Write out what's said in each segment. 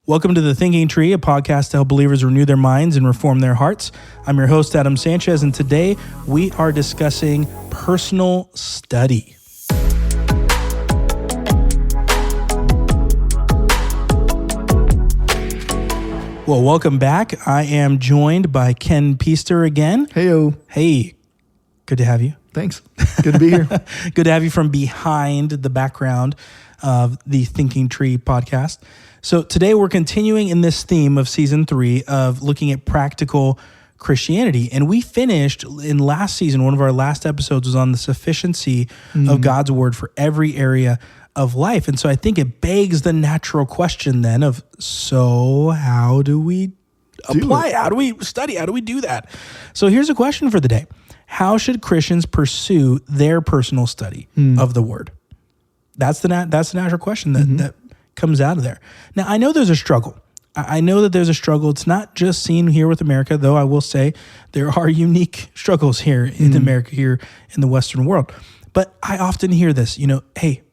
Welcome to The Thinking Tree, a podcast to help believers renew their minds and reform their hearts. I'm your host, Adam Sanchez, and today we are discussing personal study. Well, welcome back. I am joined by Ken Peaster again. Heyo. Hey, good to have you. Thanks. Good to be here. Good to have you from behind the background of the Thinking Tree podcast. So today we're continuing in this theme of season 3 of looking at practical Christianity. And we finished in last season, one of our last episodes was on the sufficiency of God's word for every area of life. And so I think it begs the natural question then of, so how do we apply? How do we study? How do we do that? So here's a question for the day. How should Christians pursue their personal study of the word? That's the natural question that comes out of there. Now, I know there's a struggle. I know that there's a struggle. It's not just seen here with America, though I will say there are unique struggles here in America, here in the Western world. But I often hear this, hey,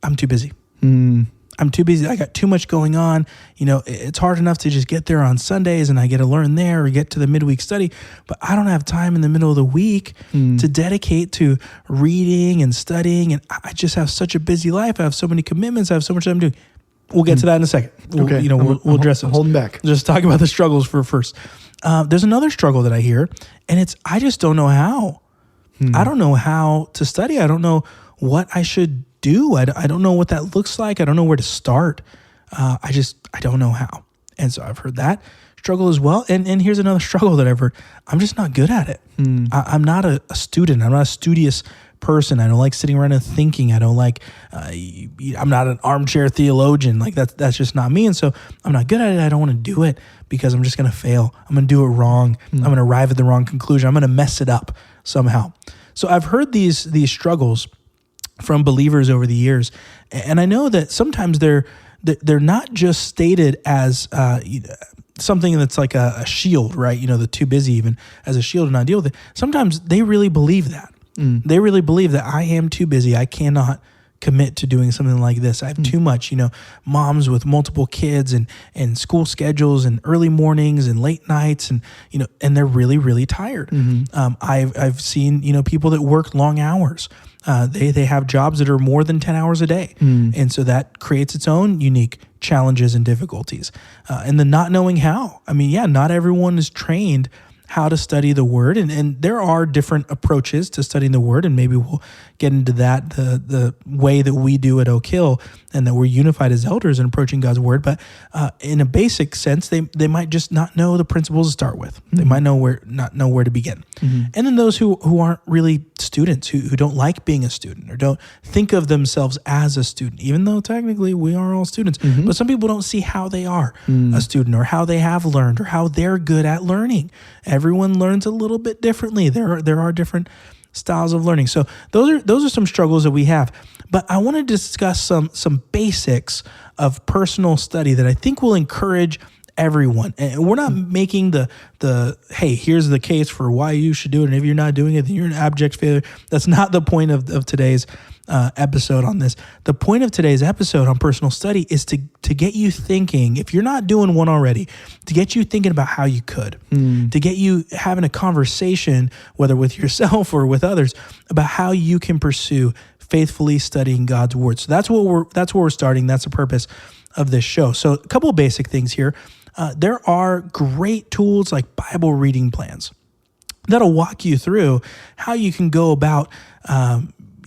I'm too busy. I'm too busy. I got too much going on. It's hard enough to just get there on Sundays and I get to learn there or get to the midweek study, but I don't have time in the middle of the week to dedicate to reading and studying. And I just have such a busy life. I have so many commitments. I have so much I'm doing. We'll get to that in a second. We'll address those. Holding back. Just talk about the struggles first. There's another struggle that I hear, and it's, I just don't know how. I don't know how to study. I don't know what I should do. I don't know what that looks like. I don't know where to start. I don't know how. And so I've heard that struggle as well. And here's another struggle that I've heard. I'm just not good at it. I'm not a student. I'm not a studious person. I don't like sitting around and thinking. I don't like, I'm not an armchair theologian. Like that's just not me. And so I'm not good at it. I don't want to do it because I'm just going to fail. I'm going to do it wrong. I'm going to arrive at the wrong conclusion. I'm going to mess it up somehow. So I've heard these struggles from believers over the years. And I know that sometimes they're not just stated as something that's like a shield, right? The too busy even as a shield to not deal with it. Sometimes they really believe that. They really believe that I am too busy. I cannot commit to doing something like this. I have too much, moms with multiple kids and school schedules and early mornings and late nights and they're really, really tired. I've seen, people that work long hours. They have jobs that are more than 10 hours a day. And so that creates its own unique challenges and difficulties. And the not knowing how. Not everyone is trained how to study the word. And there are different approaches to studying the word. And maybe we'll get into that, the way that we do at Oak Hill and that we're unified as elders in approaching God's word. But in a basic sense, they might just not know the principles to start with. They might not know where to begin. And then those who aren't really students, who don't like being a student or don't think of themselves as a student, even though technically we are all students. But some people don't see how they are a student or how they have learned or how they're good at learning. Everyone learns a little bit differently. There are different styles of learning. So those are some struggles that we have. But I want to discuss some basics of personal study that I think will encourage everyone. And we're not making the hey, here's the case for why you should do it. And if you're not doing it, then you're an abject failure. That's not the point of today's episode on this. The point of today's episode on personal study is to get you thinking, if you're not doing one already, to get you thinking about how you could, to get you having a conversation, whether with yourself or with others, about how you can pursue faithfully studying God's word. So that's where we're starting. That's the purpose of this show. So a couple of basic things here. There are great tools like Bible reading plans that'll walk you through how you can go about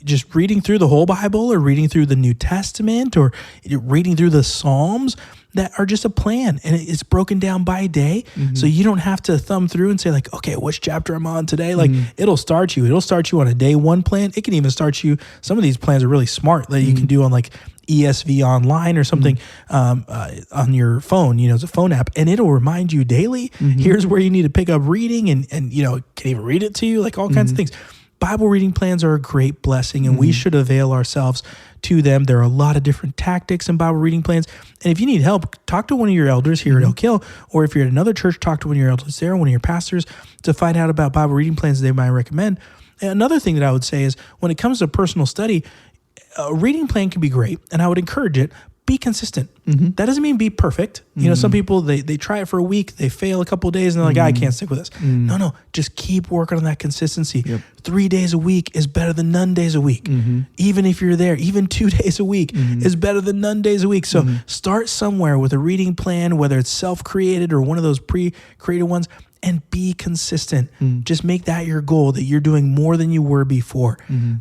just reading through the whole Bible or reading through the New Testament or reading through the Psalms that are just a plan, and it's broken down by day. So you don't have to thumb through and say like, okay, which chapter I'm on today? Like it'll start you on a day one plan. It can even start you. Some of these plans are really smart that you can do on like ESV online or something on your phone, it's a phone app, and it'll remind you daily, here's where you need to pick up reading and can even read it to you, like all kinds of things. Bible reading plans are a great blessing, and we should avail ourselves to them. There are a lot of different tactics in Bible reading plans. And if you need help, talk to one of your elders here at Oak Hill, or if you're at another church, talk to one of your elders there, one of your pastors, to find out about Bible reading plans they might recommend. And another thing that I would say is when it comes to personal study, a reading plan can be great, and I would encourage it, be consistent. Mm-hmm. That doesn't mean be perfect. You know, some people, they try it for a week, they fail a couple of days, and they're like, I can't stick with this. No, just keep working on that consistency. 3 days a week is better than none days a week. Even if you're there, even 2 days a week is better than none days a week. So start somewhere with a reading plan, whether it's self-created or one of those pre-created ones, and be consistent. Just make that your goal, that you're doing more than you were before.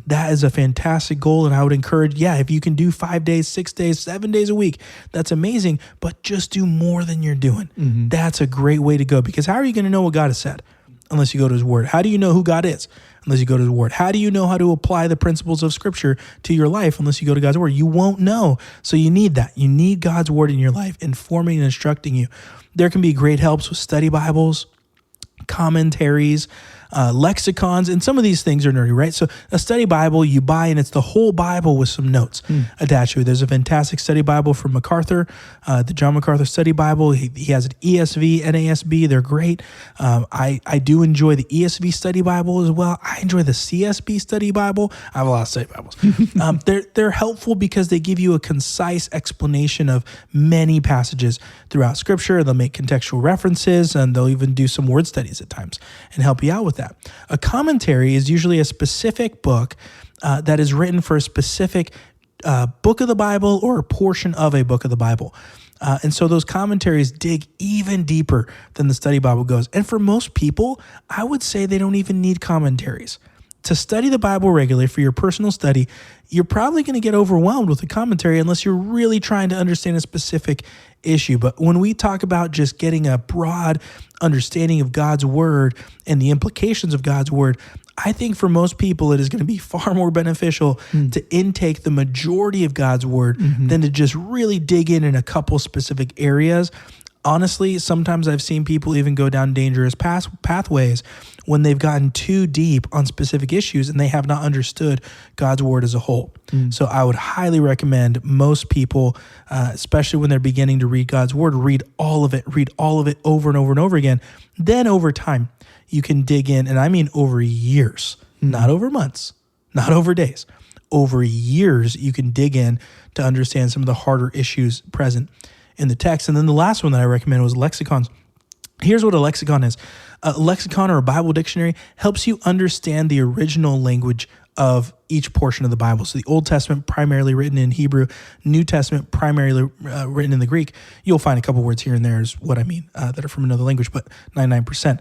That is a fantastic goal. And I would encourage, if you can do 5 days, 6 days, 7 days a week, that's amazing, but just do more than you're doing. That's a great way to go, because how are you going to know what God has said unless you go to his word? How do you know who God is unless you go to his word? How do you know how to apply the principles of scripture to your life unless you go to God's word? You won't know. So you need that. You need God's word in your life, informing and instructing you. There can be great helps with study Bibles, commentaries, lexicons, and some of these things are nerdy, right? So a study Bible you buy, and it's the whole Bible with some notes attached to it. There's a fantastic study Bible from MacArthur, the John MacArthur Study Bible. He has an ESV, NASB. They're great. I do enjoy the ESV Study Bible as well. I enjoy the CSB Study Bible. I have a lot of study Bibles. They're helpful because they give you a concise explanation of many passages throughout Scripture. They'll make contextual references, and they'll even do some word studies at times and help you out with that. A commentary is usually a specific book that is written for a specific book of the Bible or a portion of a book of the Bible. And so those commentaries dig even deeper than the study Bible goes. And for most people, I would say they don't even need commentaries. To study the Bible regularly for your personal study, you're probably going to get overwhelmed with a commentary unless you're really trying to understand a specific issue. But when we talk about just getting a broad understanding of God's word and the implications of God's word, I think for most people it is going to be far more beneficial to intake the majority of God's word than to just really dig in a couple specific areas. Honestly, sometimes I've seen people even go down dangerous pathways when they've gotten too deep on specific issues and they have not understood God's word as a whole. So I would highly recommend most people, especially when they're beginning to read God's word, read all of it over and over and over again. Then over time, you can dig in, and I mean over years, not over months, not over days. Over years, you can dig in to understand some of the harder issues present in the text. And then the last one that I recommend was lexicons. Here's what a lexicon is. A lexicon, or a Bible dictionary, helps you understand the original language of each portion of the Bible. So the Old Testament primarily written in Hebrew, New Testament primarily written in the Greek. You'll find a couple words here and there is what I mean that are from another language, but 99%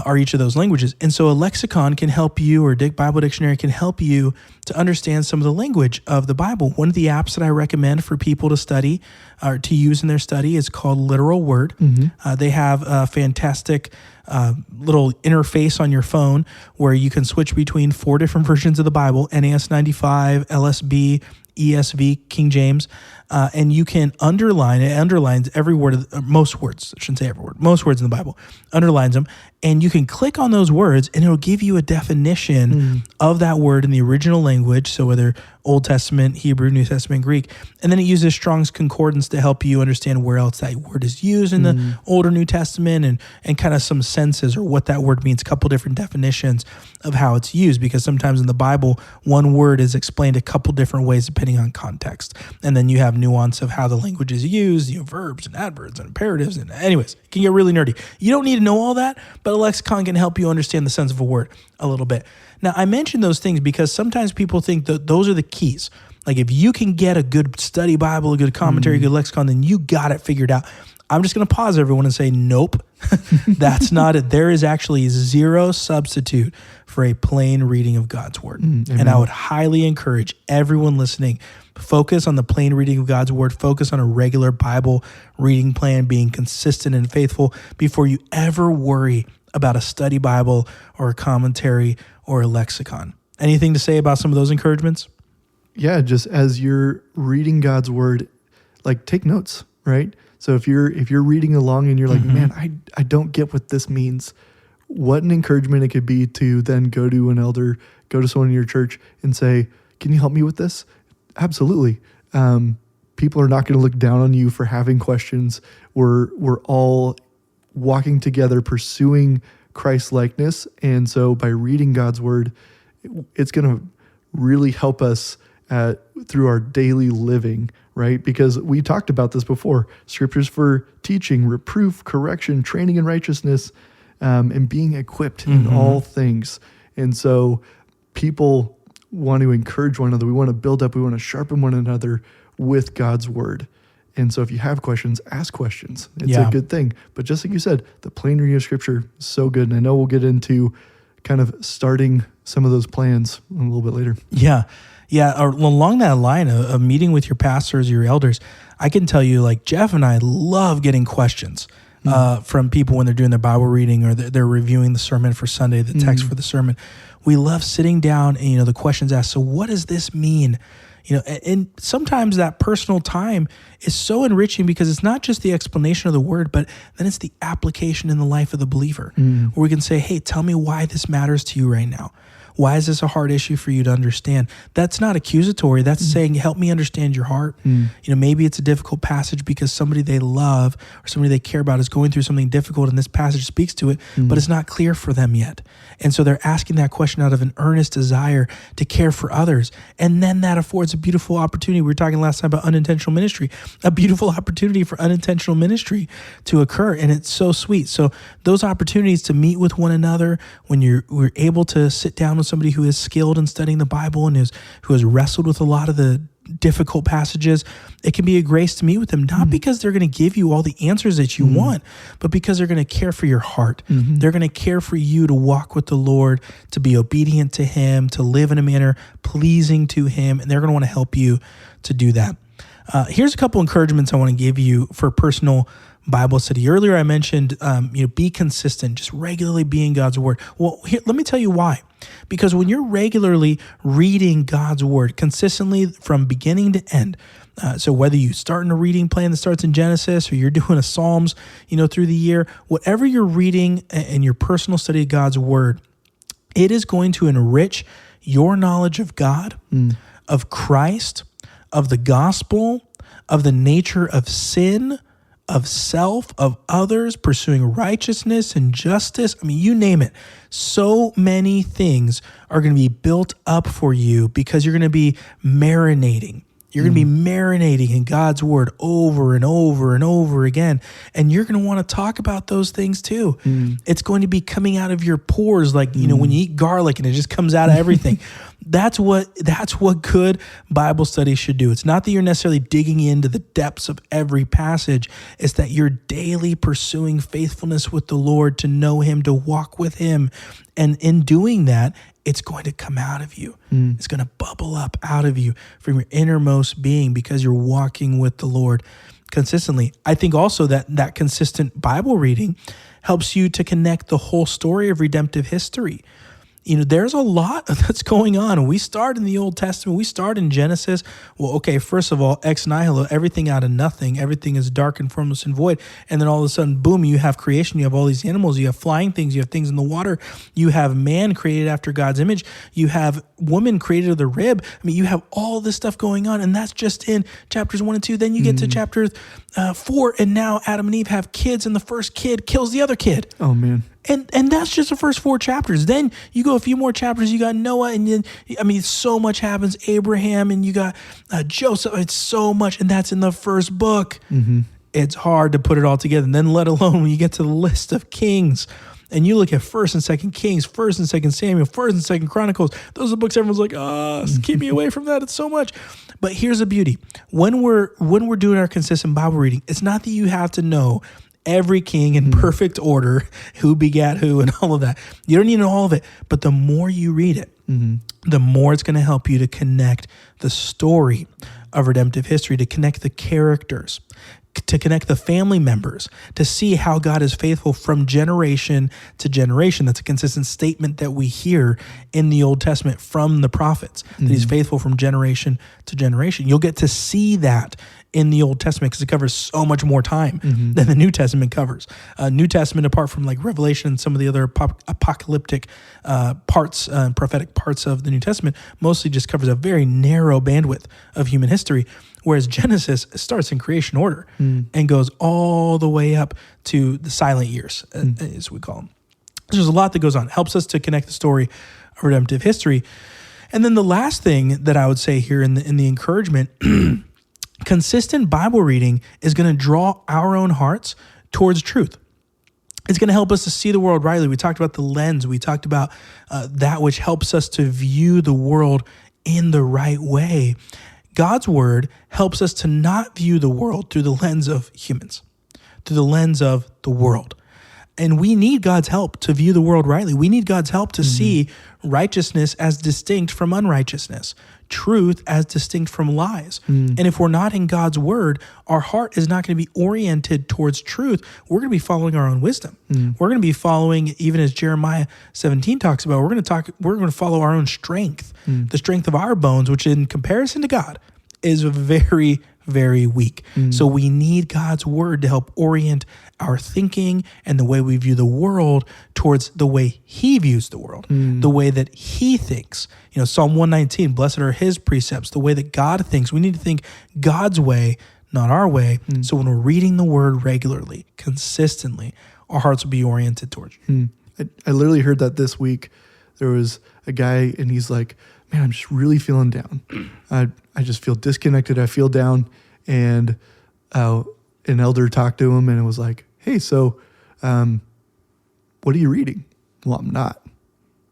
are each of those languages. And so a lexicon can help you, or Bible dictionary can help you to understand some of the language of the Bible. One of the apps that I recommend for people to study or to use in their study is called Literal Word. They have a fantastic little interface on your phone where you can switch between 4 different versions of the Bible: NAS 95, LSB, ESV, King James, and you can underline. It underlines every word, most words. I shouldn't say every word. Most words in the Bible underlines them, and you can click on those words, and it'll give you a definition of that word in the original language. So whether Old Testament, Hebrew, New Testament, Greek, and then it uses Strong's Concordance to help you understand where else that word is used in the Old or New Testament, and kind of some senses or what that word means. A couple different definitions of how it's used, because sometimes in the Bible, one word is explained a couple different ways depending on context, and then you have nuance of how the language is used, verbs and adverbs and imperatives, and anyways, it can get really nerdy. You don't need to know all that, but a lexicon can help you understand the sense of a word a little bit. Now, I mention those things because sometimes people think that those are the keys. Like if you can get a good study Bible, a good commentary, a good lexicon, then you got it figured out. I'm just going to pause everyone and say, nope, that's not it. There is actually zero substitute for a plain reading of God's word. And I would highly encourage everyone listening, focus on the plain reading of God's word, focus on a regular Bible reading plan, being consistent and faithful before you ever worry about a study Bible or a commentary or a lexicon. Anything to say about some of those encouragements? Yeah, just as you're reading God's word, like take notes, right? So if you're reading along and you're like, man, I don't get what this means, what an encouragement it could be to then go to an elder, go to someone in your church and say, can you help me with this? Absolutely. People are not going to look down on you for having questions. We're all walking together, pursuing Christ likeness. And so by reading God's word, it's going to really help us through our daily living, right? Because we talked about this before. Scriptures for teaching, reproof, correction, training in righteousness, and being equipped in all things. And so people want to encourage one another. We want to build up. We want to sharpen one another with God's word. And so if you have questions, ask questions. It's a good thing. But just like you said, the plain reading of Scripture is so good. And I know we'll get into kind of starting some of those plans a little bit later. Yeah. Or along that line of meeting with your pastors, your elders, I can tell you, like, Jeff and I love getting questions from people when they're doing their Bible reading or they're reviewing the sermon for Sunday, the text for the sermon. We love sitting down and, the questions asked. So what does this mean? And sometimes that personal time is so enriching because it's not just the explanation of the word, but then it's the application in the life of the believer where we can say, hey, tell me why this matters to you right now. Why is this a hard issue for you to understand? That's not accusatory. That's saying, help me understand your heart. Maybe it's a difficult passage because somebody they love or somebody they care about is going through something difficult and this passage speaks to it, but it's not clear for them yet. And so they're asking that question out of an earnest desire to care for others. And then that affords a beautiful opportunity. We were talking last time about unintentional ministry, a beautiful opportunity for unintentional ministry to occur. And it's so sweet. So those opportunities to meet with one another when we're able to sit down with somebody who is skilled in studying the Bible and who has wrestled with a lot of the difficult passages, it can be a grace to meet with them, not because they're going to give you all the answers that you want, but because they're going to care for your heart. They're going to care for you to walk with the Lord, to be obedient to Him, to live in a manner pleasing to Him, and they're going to want to help you to do that. Here's a couple encouragements I want to give you for personal Bible study. Earlier I mentioned, be consistent, just regularly be in God's word. Well, here, let me tell you why. Because when you're regularly reading God's word consistently from beginning to end, so whether you start in a reading plan that starts in Genesis or you're doing a Psalms, through the year, whatever you're reading in your personal study of God's word, it is going to enrich your knowledge of God, of Christ, of the gospel, of the nature of sin, of self, of others, pursuing righteousness and justice. I mean, you name it. So many things are going to be built up for you because you're going to be marinating. You're going to be marinating in God's word over and over and over again. And you're going to want to talk about those things too. It's going to be coming out of your pores like, when you eat garlic and it just comes out of everything. That's what good Bible study should do. It's not that you're necessarily digging into the depths of every passage. It's that you're daily pursuing faithfulness with the Lord to know Him, to walk with Him. And in doing that, it's going to come out of you. It's going to bubble up out of you from your innermost being because you're walking with the Lord consistently. I think also that consistent Bible reading helps you to connect the whole story of redemptive history. There's a lot that's going on. We start in the Old Testament. We start in Genesis. Well, okay, first of all, ex nihilo, everything out of nothing. Everything is dark and formless and void. And then all of a sudden, boom, you have creation. You have all these animals. You have flying things. You have things in the water. You have man created after God's image. You have woman created of the rib. I mean, you have all this stuff going on. And that's just in chapters 1 and 2. Then you get to chapter 4. And now Adam and Eve have kids. And the first kid kills the other kid. Oh, man. And that's just the first 4 chapters. Then you go a few more chapters, you got Noah, and then, so much happens. Abraham, and you got Joseph. It's so much, and that's in the first book. It's hard to put it all together. And then let alone when you get to the list of kings, and you look at 1st and 2nd Kings, 1st and 2nd Samuel, 1st and 2nd Chronicles. Those are the books everyone's like, keep me away from that. It's so much. But here's the beauty. When we're doing our consistent Bible reading, it's not that you have to know every king in perfect order, who begat who and all of that. You don't need to know all of it, but the more you read it, the more it's going to help you to connect the story of redemptive history, to connect the characters, to connect the family members, to see how God is faithful from generation to generation. That's a consistent statement that we hear in the Old Testament from the prophets, that He's faithful from generation to generation. You'll get to see that in the Old Testament because it covers so much more time than the New Testament covers. New Testament, apart from like Revelation and some of the other apocalyptic parts, prophetic parts of the New Testament, mostly just covers a very narrow bandwidth of human history. Whereas Genesis starts in creation order and goes all the way up to the silent years, as we call them. There's a lot that goes on. It helps us to connect the story of redemptive history. And then the last thing that I would say here in the encouragement, consistent Bible reading is going to draw our own hearts towards truth. It's going to help us to see the world rightly. We talked about the lens. We talked about that which helps us to view the world in the right way. God's word helps us to not view the world through the lens of humans, through the lens of the world. And we need God's help to view the world rightly. We need God's help to see righteousness as distinct from unrighteousness, truth as distinct from lies. And if we're not in God's word, our heart is not going to be oriented towards truth. We're going to be following our own wisdom. We're going to be following, even as Jeremiah 17 talks about, we're going to follow our own strength, the strength of our bones, which in comparison to God is very, very weak. So we need God's word to help orient our thinking and the way we view the world towards the way he views the world, the way that he thinks. You know, Psalm 119, blessed are his precepts, the way that God thinks. We need to think God's way, not our way. So when we're reading the word regularly, consistently, our hearts will be oriented towards you. I literally heard that this week. There was a guy and he's like, man, I'm just really feeling down. I just feel disconnected. I feel down. And an elder talked to him and it was like, hey, so what are you reading? Well, I'm not.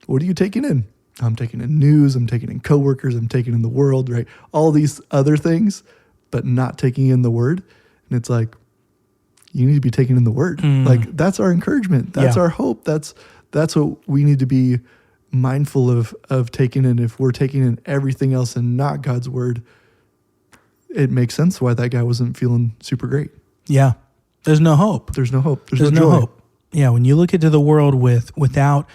What are you taking in? I'm taking in news. I'm taking in coworkers. I'm taking in the world, right? All these other things, but not taking in the word. And it's like, you need to be taking in the word. Like that's our encouragement. That's our hope. That's what we need to be mindful of taking in. If we're taking in everything else and not God's word, it makes sense why that guy wasn't feeling super great. Yeah. There's no hope. There's no hope. There's no hope. Yeah. When you look into the world without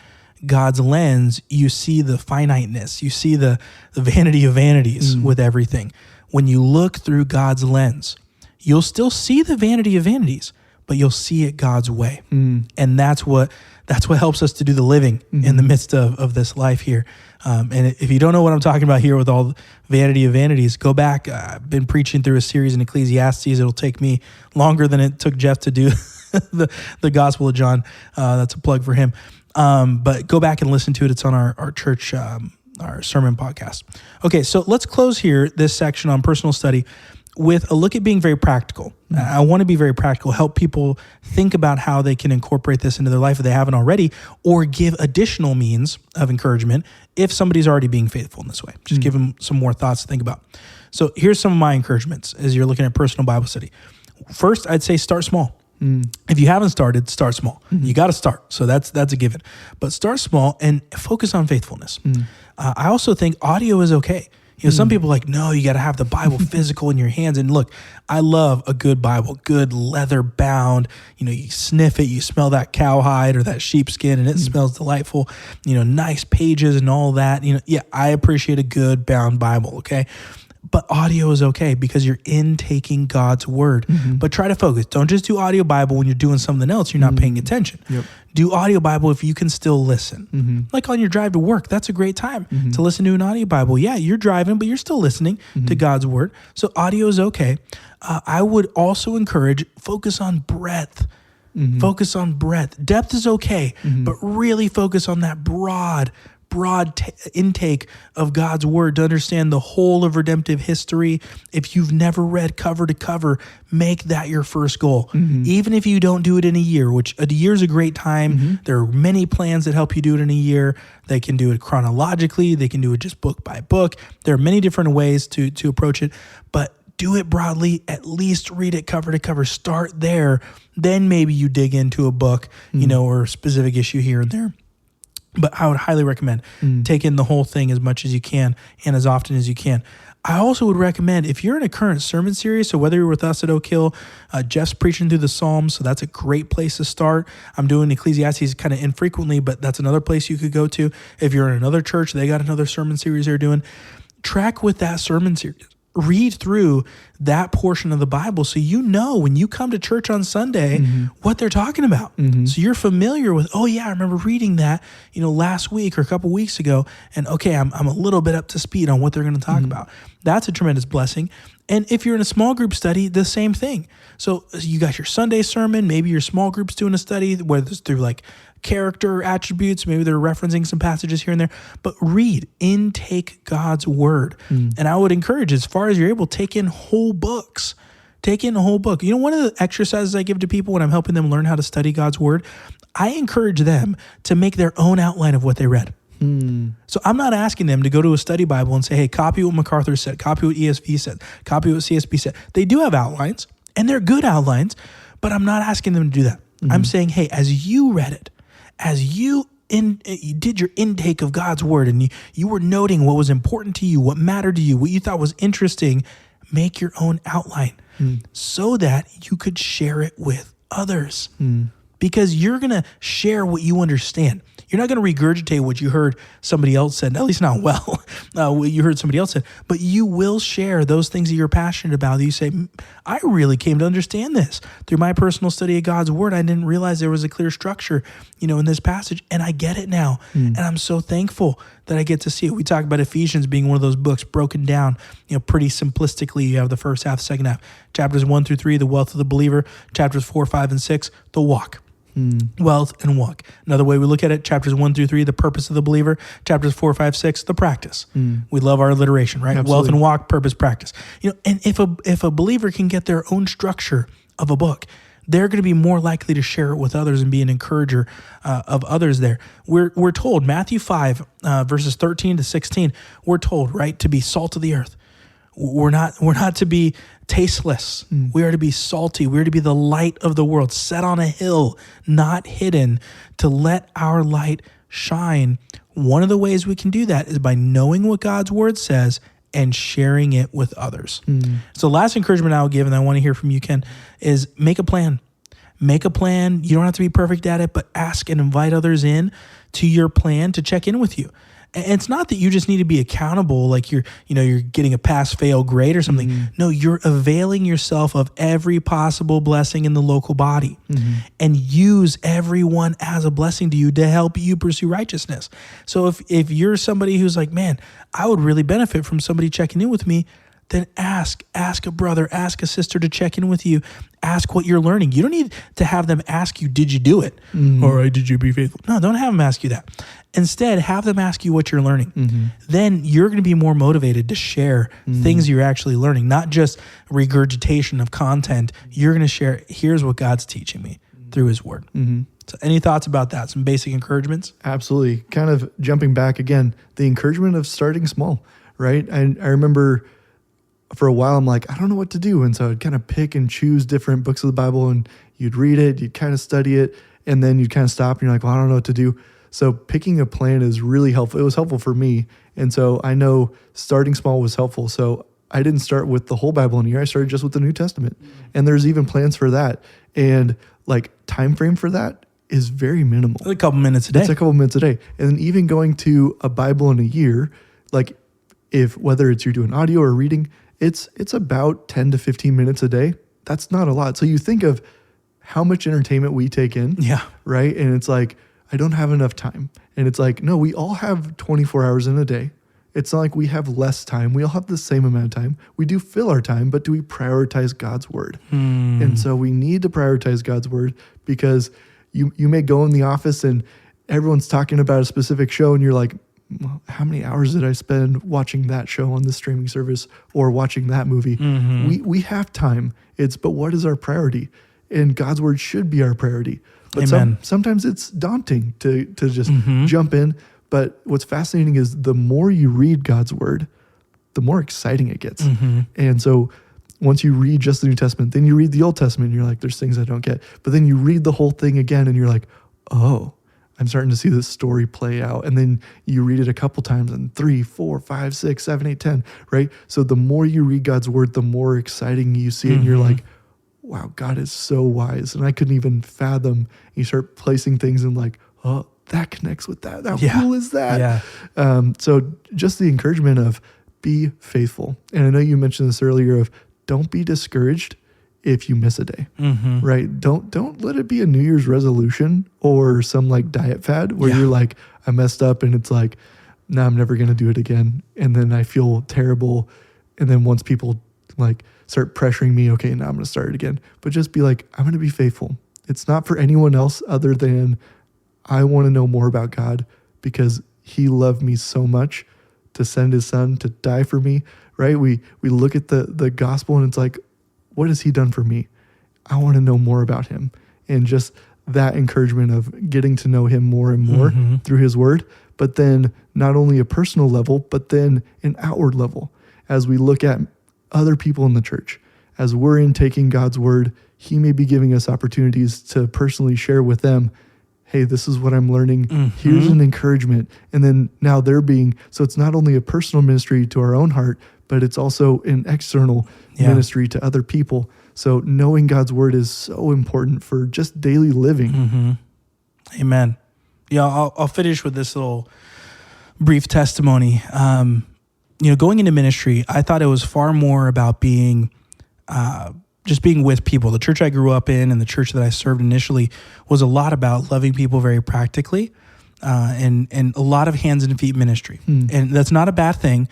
God's lens, you see the finiteness. You see the vanity of vanities with everything. When you look through God's lens, you'll still see the vanity of vanities, but you'll see it God's way. And that's what helps us to do the living in the midst of this life here. And if you don't know what I'm talking about here with all the vanity of vanities, go back. I've been preaching through a series in Ecclesiastes. It'll take me longer than it took Jeff to do the Gospel of John. That's a plug for him. But go back and listen to it. It's on our church, our sermon podcast. Okay, so let's close here this section on personal study with a look at being very practical. I want to be very practical, help people think about how they can incorporate this into their life if they haven't already, or give additional means of encouragement if somebody's already being faithful in this way. Just give them some more thoughts to think about. So here's some of my encouragements as you're looking at personal Bible study. First, I'd say start small. If you haven't started, start small. You got to start. So that's a given. But start small and focus on faithfulness. I also think audio is okay. You know, some people are like, no, you got to have the Bible physical in your hands. And look, I love a good Bible, good leather bound. You know, you sniff it, you smell that cowhide or that sheepskin, and it smells delightful. You know, nice pages and all that. You know, yeah, I appreciate a good bound Bible. Okay. But audio is okay because you're intaking God's word. But try to focus. Don't just do audio Bible when you're doing something else. You're not paying attention. Do audio Bible if you can still listen. Like on your drive to work, that's a great time to listen to an audio Bible. Yeah, you're driving, but you're still listening to God's word. So audio is okay. I would also encourage focus on breadth. Focus on breadth. Depth is okay, but really focus on that broad intake of God's word to understand the whole of redemptive history. If you've never read cover to cover, make that your first goal. Even if you don't do it in a year, which a year is a great time. There are many plans that help you do it in a year. They can do it chronologically. They can do it just book by book. There are many different ways to approach it, but do it broadly. At least read it cover to cover. Start there. Then maybe you dig into a book, you know, or a specific issue here and there. But I would highly recommend take in the whole thing as much as you can and as often as you can. I also would recommend, if you're in a current sermon series, so whether you're with us at Oak Hill, Jeff's preaching through the Psalms, so that's a great place to start. I'm doing Ecclesiastes kind of infrequently, but that's another place you could go to. If you're in another church, they got another sermon series they're doing. Track with that sermon series. Read through that portion of the Bible so you know when you come to church on Sunday what they're talking about. So you're familiar with, oh yeah, I remember reading that, you know, last week or a couple weeks ago, and okay, I'm a little bit up to speed on what they're going to talk about. That's a tremendous blessing. And if you're in a small group study, the same thing. So you got your Sunday sermon, maybe your small group's doing a study, whether it's through like character attributes, maybe they're referencing some passages here and there, but read, intake God's word. And I would encourage, as far as you're able, take in whole books. Take in a whole book. You know, one of the exercises I give to people when I'm helping them learn how to study God's word, I encourage them to make their own outline of what they read. So I'm not asking them to go to a study Bible and say, hey, copy what MacArthur said, copy what ESV said, copy what CSB said. They do have outlines, and they're good outlines, but I'm not asking them to do that. I'm saying, hey, as you read it, as you did your intake of God's word, and you were noting what was important to you, what mattered to you, what you thought was interesting, make your own outline so that you could share it with others. Because you're going to share what you understand. You're not going to regurgitate what you heard somebody else said, at least not well, what you heard somebody else said, but you will share those things that you're passionate about. That you say, I really came to understand this through my personal study of God's word. I didn't realize there was a clear structure, in this passage, and I get it now. And I'm so thankful that I get to see it. We talk about Ephesians being one of those books broken down, pretty simplistically. You have the first half, second half, chapters 1 through 3, the wealth of the believer, chapters 4, 5, and 6, the walk. Wealth and walk. Another way we look at it, chapters 1 through 3, the purpose of the believer, chapters 4, 5, 6, the practice. We love our alliteration, right? Absolutely. Wealth and walk, purpose, practice. And if a believer can get their own structure of a book, they're going to be more likely to share it with others and be an encourager of others there. We're told, Matthew 5, verses 13 to 16, we're told, right, to be salt of the earth. We're not to be tasteless. We are to be salty. We are to be the light of the world, set on a hill, not hidden, to let our light shine. One of the ways we can do that is by knowing what God's word says and sharing it with others. So last encouragement I'll give, and I want to hear from you, Ken, is make a plan. Make a plan. You don't have to be perfect at it, but ask and invite others in to your plan to check in with you. And it's not that you just need to be accountable, like you're getting a pass-fail grade or something. No, you're availing yourself of every possible blessing in the local body and use everyone as a blessing to you to help you pursue righteousness. So if you're somebody who's like, man, I would really benefit from somebody checking in with me, then ask a brother, ask a sister to check in with you. Ask what you're learning. You don't need to have them ask you, did you do it? Or did you be faithful? No, don't have them ask you that. Instead, have them ask you what you're learning. Then you're going to be more motivated to share things you're actually learning, not just regurgitation of content. You're going to share, here's what God's teaching me through his word. So any thoughts about that? Some basic encouragements? Absolutely. Kind of jumping back again, the encouragement of starting small, right? I remember for a while, I'm like, I don't know what to do. And so I'd kind of pick and choose different books of the Bible, and you'd read it, you'd kind of study it, and then you'd kind of stop and you're like, well, I don't know what to do. So picking a plan is really helpful. It was helpful for me. And so I know starting small was helpful. So I didn't start with the whole Bible in a year. I started just with the New Testament. And there's even plans for that. And like time frame for that is very minimal. A couple minutes a day. It's a couple minutes a day. And then even going to a Bible in a year, like whether it's you're doing audio or reading, it's about 10 to 15 minutes a day. That's not a lot. So you think of how much entertainment we take in, right? And it's like, I don't have enough time. And it's like, no, we all have 24 hours in a day. It's not like we have less time. We all have the same amount of time. We do fill our time, but do we prioritize God's word? And so we need to prioritize God's word, because you may go in the office and everyone's talking about a specific show and you're like, well, how many hours did I spend watching that show on the streaming service or watching that movie? We have time. But what is our priority? And God's word should be our priority. But sometimes it's daunting to just jump in. But what's fascinating is the more you read God's word, the more exciting it gets. And so once you read just the New Testament, then you read the Old Testament, and you're like, there's things I don't get. But then you read the whole thing again, and you're like, oh, I'm starting to see this story play out. And then you read it a couple times, and 3, 4, 5, 6, 7, 8, 10, right? So the more you read God's word, the more exciting you see it. And you're like, wow, God is so wise. And I couldn't even fathom. You start placing things in like, oh, that connects with that. How cool is that? So just the encouragement of be faithful. And I know you mentioned this earlier of don't be discouraged if you miss a day, right? Don't let it be a New Year's resolution or some like diet fad where you're like, I messed up, and it's like, no, I'm never going to do it again. And then I feel terrible. And then once like start pressuring me. Okay, now I'm going to start it again. But just be like, I'm going to be faithful. It's not for anyone else other than I want to know more about God because he loved me so much to send his son to die for me, right? We look at the gospel and it's like, what has he done for me? I want to know more about him. And just that encouragement of getting to know him more and more through his word, but then not only a personal level, but then an outward level. As we look at other people in the church, as we're intaking God's word, he may be giving us opportunities to personally share with them, hey, this is what I'm learning. Here's an encouragement. And then now so it's not only a personal ministry to our own heart, but it's also an external ministry to other people. So knowing God's word is so important for just daily living. Amen. Yeah, I'll finish with this little brief testimony. Going into ministry, I thought it was far more about being just being with people. The church I grew up in and the church that I served initially was a lot about loving people very practically, and a lot of hands and feet ministry. And that's not a bad thing,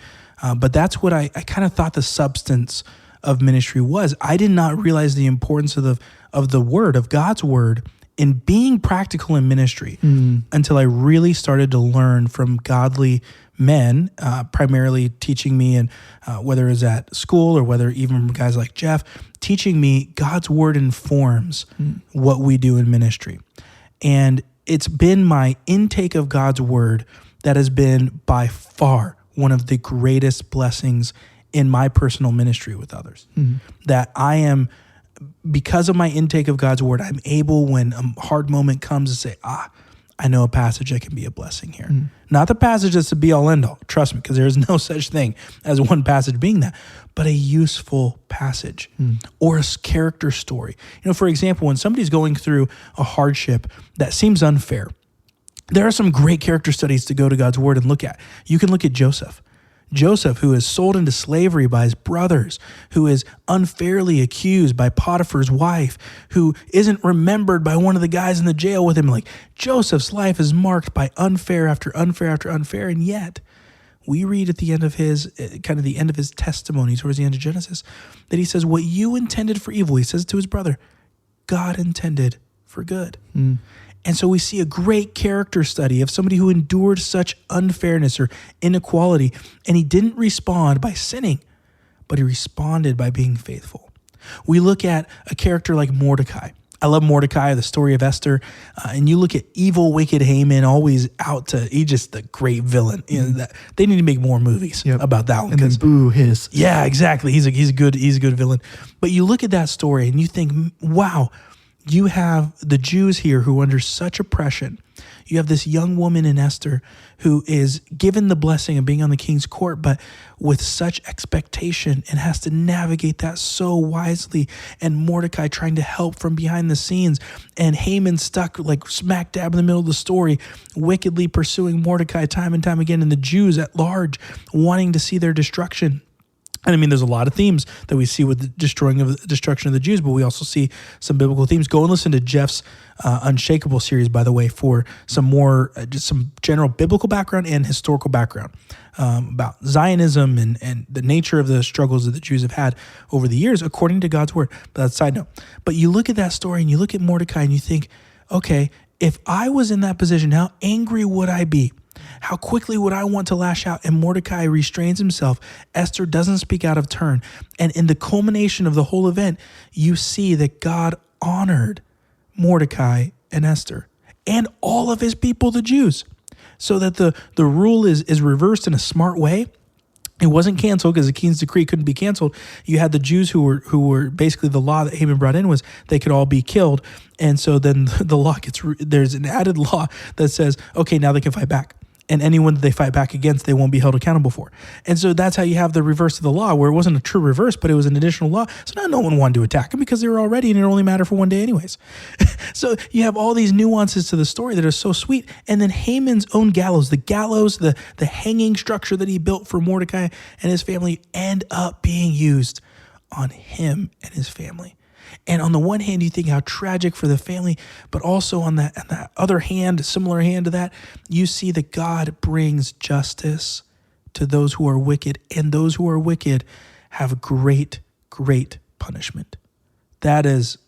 but that's what I kind of thought the substance of ministry was. I did not realize the importance of the word, of God's word, in being practical in ministry until I really started to learn from godly men, primarily teaching me, and whether it was at school or whether even from guys like Jeff, teaching me God's word informs what we do in ministry. And it's been my intake of God's word that has been by far one of the greatest blessings in my personal ministry with others. That I am, because of my intake of God's word, I'm able, when a hard moment comes, to say, I know a passage that can be a blessing here. Not the passage that's the be all end all, trust me, because there is no such thing as one passage being that, but a useful passage or a character story. For example, when somebody's going through a hardship that seems unfair, there are some great character studies to go to God's word and look at. You can look at Joseph. Joseph, who is sold into slavery by his brothers, who is unfairly accused by Potiphar's wife, who isn't remembered by one of the guys in the jail with him. Like, Joseph's life is marked by unfair after unfair after unfair, and yet we read at the end of his, kind of the end of his testimony, towards the end of Genesis, that he says, what you intended for evil, he says it to his brother, God intended for good. And so we see a great character study of somebody who endured such unfairness or inequality, and he didn't respond by sinning, but he responded by being faithful. We look at a character like Mordecai. I love Mordecai, the story of Esther, and you look at evil, wicked Haman, always out to, he's just the great villain. That they need to make more movies about that one. And then boo, hiss. Yeah, exactly. He's a good villain. But you look at that story and you think, wow, you have the Jews here who are under such oppression. You have this young woman in Esther who is given the blessing of being on the king's court, but with such expectation and has to navigate that so wisely. And Mordecai trying to help from behind the scenes, and Haman stuck like smack dab in the middle of the story, wickedly pursuing Mordecai time and time again, and the Jews at large wanting to see their destruction. And I mean, there's a lot of themes that we see with the destruction of the Jews, but we also see some biblical themes. Go and listen to Jeff's Unshakable series, by the way, for some more, just some general biblical background and historical background about Zionism and the nature of the struggles that the Jews have had over the years, according to God's word. But that's a side note. But you look at that story and you look at Mordecai and you think, okay, if I was in that position, how angry would I be? How quickly would I want to lash out? And Mordecai restrains himself. Esther doesn't speak out of turn. And in the culmination of the whole event, you see that God honored Mordecai and Esther and all of his people, the Jews, so that the rule is reversed in a smart way. It wasn't canceled because the king's decree couldn't be canceled. You had the Jews who were basically, the law that Haman brought in was they could all be killed. And so then the law there's an added law that says, okay, now they can fight back. And anyone that they fight back against, they won't be held accountable for. And so that's how you have the reverse of the law, where it wasn't a true reverse, but it was an additional law. So now no one wanted to attack them because they were already, and it only mattered for one day anyways. So you have all these nuances to the story that are so sweet. And then Haman's own gallows, the hanging structure that he built for Mordecai and his family, end up being used on him and his family. And on the one hand, you think how tragic for the family, but also on that other hand, similar hand to that, you see that God brings justice to those who are wicked, and those who are wicked have great great punishment. That is,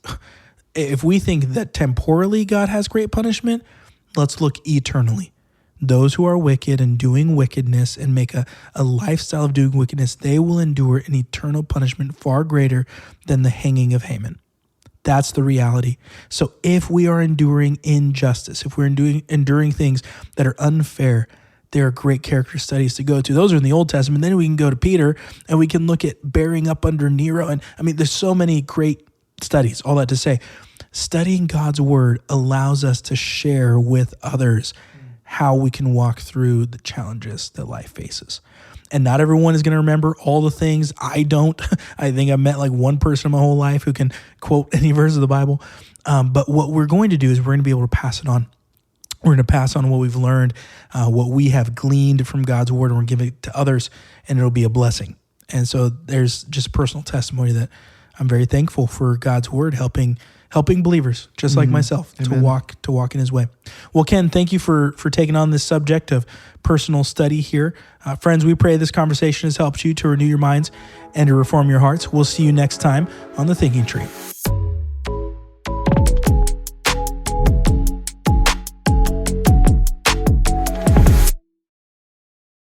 if we think that temporally God has great punishment, let's look eternally. Those who are wicked and doing wickedness and make a lifestyle of doing wickedness, they will endure an eternal punishment far greater than the hanging of Haman. That's the reality. So if we are enduring injustice, if we're enduring things that are unfair, there are great character studies to go to. Those are in the Old Testament. Then we can go to Peter and we can look at bearing up under Nero. And I mean, there's so many great studies. All that to say, studying God's word allows us to share with others how we can walk through the challenges that life faces. And not everyone is going to remember all the things. I don't. I think I've met like one person in my whole life who can quote any verse of the Bible. But what we're going to do is we're going to be able to pass it on. We're going to pass on what we've learned, what we have gleaned from God's word, and we're going to give it to others, and it'll be a blessing. And so there's just personal testimony that I'm very thankful for God's word helping believers just like myself to walk in his way. Well, Ken, thank you for taking on this subject of personal study here. Friends, we pray this conversation has helped you to renew your minds and to reform your hearts. We'll see you next time on The Thinking Tree.